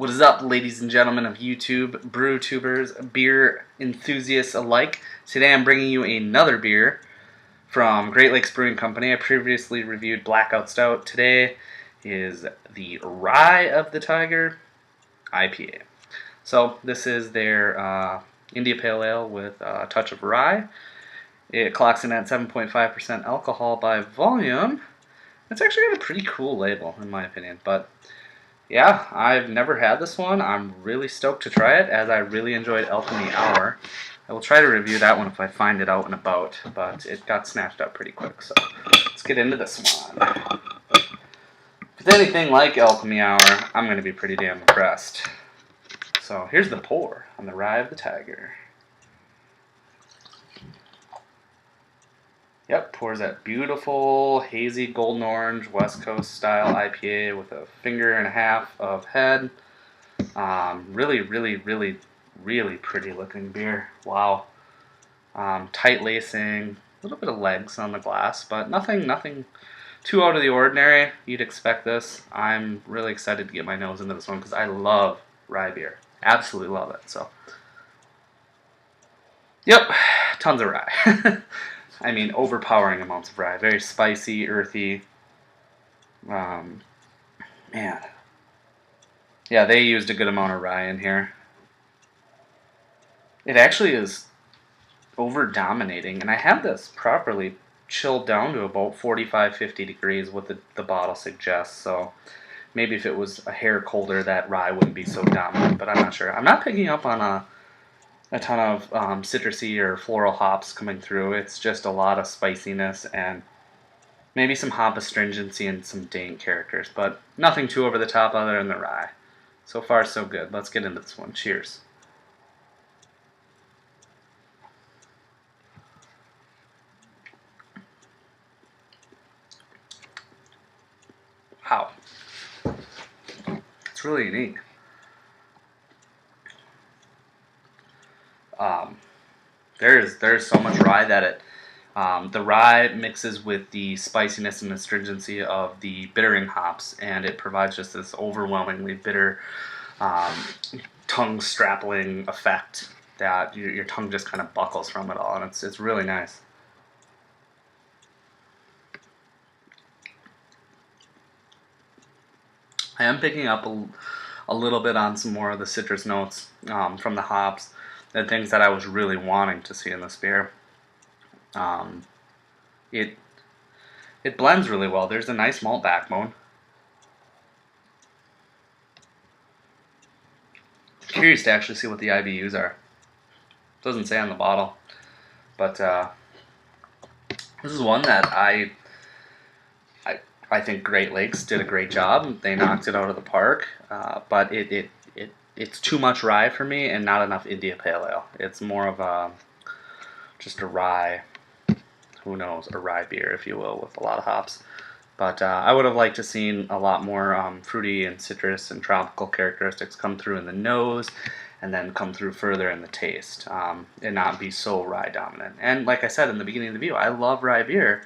What is up, ladies and gentlemen of YouTube, brew tubers, beer enthusiasts alike? Today I'm bringing you another beer from Great Lakes Brewing Company. I previously reviewed Blackout Stout. Today is the Rye of the Tiger IPA. So this is their India Pale Ale with a touch of rye. It clocks in at 7.5% alcohol by volume. It's actually got a pretty cool label, in my opinion, but yeah, I've never had this one. I'm really stoked to try it, as I really enjoyed Alchemy Hour. I will try to review that one if I find it out and about, but it got snatched up pretty quick, so let's get into this one. If it's anything like Alchemy Hour, I'm going to be pretty damn impressed. So here's the pour on the Rye of the Tiger. Yep, pours that beautiful, hazy, golden orange, West Coast style IPA with a finger and a half of head. Really, really, really, really pretty looking beer. Wow. Tight lacing, a little bit of legs on the glass, but nothing too out of the ordinary. You'd expect this. I'm really excited to get my nose into this one because I love rye beer. Absolutely love it. So, yep, tons of rye. I mean, overpowering amounts of rye. Very spicy, earthy. Man. Yeah, they used a good amount of rye in here. It actually is over-dominating, and I have this properly chilled down to about 45-50 degrees, what the bottle suggests, so maybe if it was a hair colder, that rye wouldn't be so dominant, but I'm not sure. I'm not picking up on a ton of citrusy or floral hops coming through. It's just a lot of spiciness and maybe some hop astringency and some dank characters, but nothing too over the top other than the rye. So far, so good. Let's get into this one. Cheers. Wow. It's really unique. There's so much rye that it the rye mixes with the spiciness and astringency of the bittering hops, and it provides just this overwhelmingly bitter, tongue strapling effect that your tongue just kind of buckles from it all, and it's really nice. I am picking up a little bit on some more of the citrus notes from the hops, the things that I was really wanting to see in this beer. It blends really well. There's a nice malt backbone. Curious to actually see what the IBUs are. Doesn't say on the bottle, but this is one that I think Great Lakes did a great job. They knocked it out of the park, but it's too much rye for me and not enough India Pale Ale. It's more of just a rye, who knows, a rye beer, if you will, with a lot of hops. But I would have liked to seen a lot more fruity and citrus and tropical characteristics come through in the nose and then come through further in the taste, and not be so rye dominant. And like I said in the beginning of the video, I love rye beer,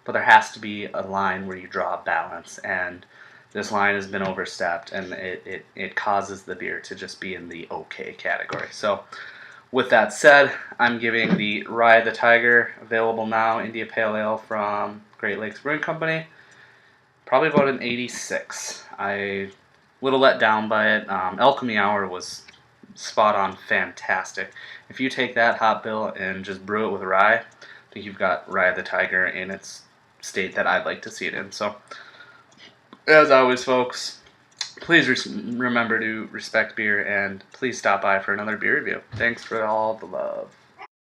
but there has to be a line where you draw a balance, and this line has been overstepped, and it causes the beer to just be in the okay category. So with that said, I'm giving the Rye of the Tiger, available now, India Pale Ale from Great Lakes Brewing Company, probably about an 86. I little let down by it. Alchemy Hour was spot on, fantastic. If you take that hop bill and just brew it with rye, I think you've got Rye of the Tiger in its state that I'd like to see it in. So, as always, folks, please remember to respect beer, and please stop by for another beer review. Thanks for all the love.